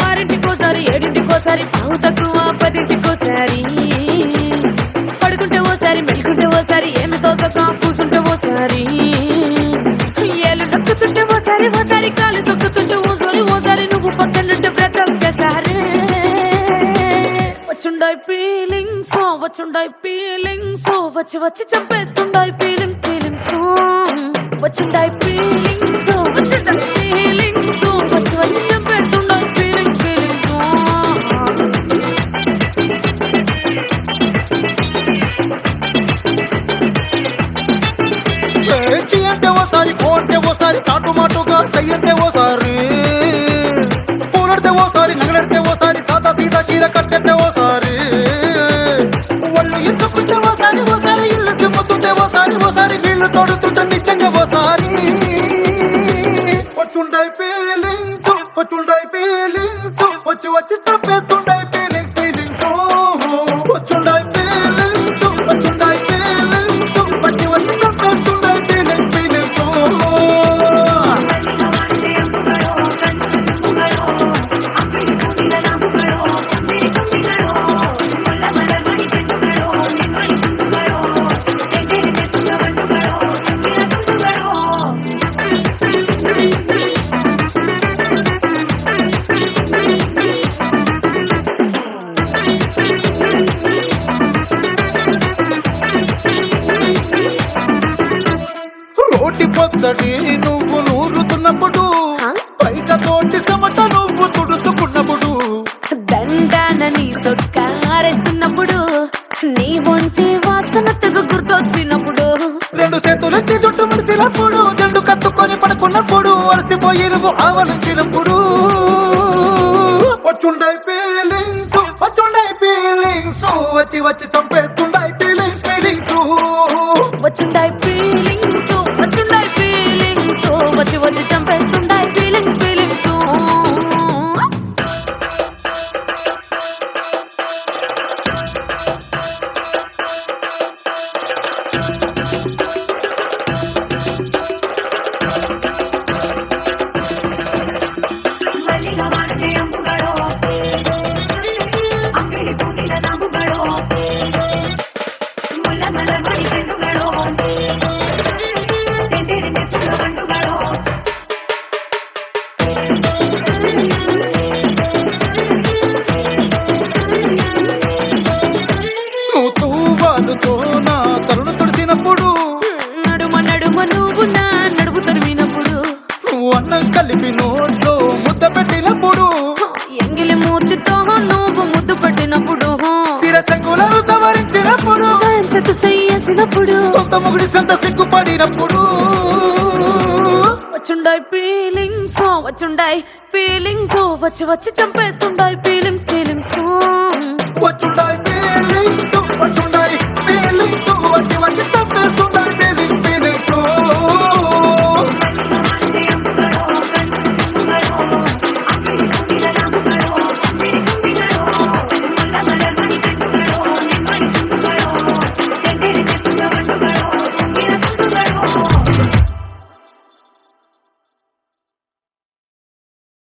ఆరింటికోసారి ఏడింటికోసారి పావు తక్కువ పదింటికోసారి పడుకుంటే ఓసారి మెలుకుంటే ఓసారి ఏమి తోసక కూసుంటే ఓసారి ఏళ్ళు నొక్కుతుంటే ఓసారి ఓసారి కాలు తొక్కుతుంటే ఓసారి నువ్వు పక్కనుంటే బ్రతంకేసారి వచ్చుండాయి ఫీలింగ్స్ వచ్చి వచ్చి చంపేస్తుండాయి ఫీలింగ్స్ వచ్చుండాయి ఫీలింగ్స్ వచ్చి వచ్చి చంపేస్తుండాయి ఫీలింగ్స్ పేచి అంటే ఓసారి పోంటే ఓసారి చాటు మాటుగా సయ్యంటే ఓసారి పూలడితే ఓసారి నగలడితే ఓసారి సాదా సీదా చీర కట్టెతే ఓసారి ఒళ్ళు ఇసుకుంటే ఓసారి ఇల్లు చిమ్ముతుంటే ఓసారి నీళ్లు తోడుతుంటే నిజంగా ఓసారి వచ్చుండాయి ఫీలింగ్స్ వచ్చి వచ్చి తప్పేస్తుండాయి ఫీలింగ్స్ వచ్చుండాయి ఫీలింగ్స్ వచ్చి వచ్చి తప్పేస్తుండాయి ఫీలింగ్స్ రోటి పచ్చడి నువ్వు నూరుతున్నప్పుడు బయట తోటి సమట నువ్వు తుడుచుకున్నప్పుడు దండాన నీ సొక్కారేస్తున్నప్పుడు నీ ఒంటి వాసన తెగ గుర్తొచ్చినప్పుడు రెండు చేతులెత్తి జుట్టు ముడిసినప్పుడు జండు కత్తుకొని పడుకున్నప్పుడు అలసిపోయి నువ్వు ఆవలించినప్పుడు వచ్చుండాయి ఫీలింగ్స్ వచ్చి వచ్చి చంపేస్తుండాయి ఫీలింగ్స్ వచ్చుండాయి ఫీలింగ్స్ వచ్చి వచ్చి చంపేస్తుండాయి ఫీలింగ్స్ నువ్వు తూవాలుతో నా తలను తుడిసినప్పుడు నడుమ నువ్వు నా నడుపు తరిమినప్పుడు నువ్వు అన్నం కలిపి నోట్లో ముద్ద పెట్టినప్పుడు ఎంగిలి మూతితో నువ్వు ముద్దు పెట్టినప్పుడు శిరసంగులను సవరించినప్పుడు సైన్సెతు చేసినప్పుడు సొంత ముగుడి సంత సిగ్గుపడినప్పుడు వచ్చుండాయి ఫీలింగ్స్ వచ్చి వచ్చి చంపేస్తుండాయి ఫీలింగ్స్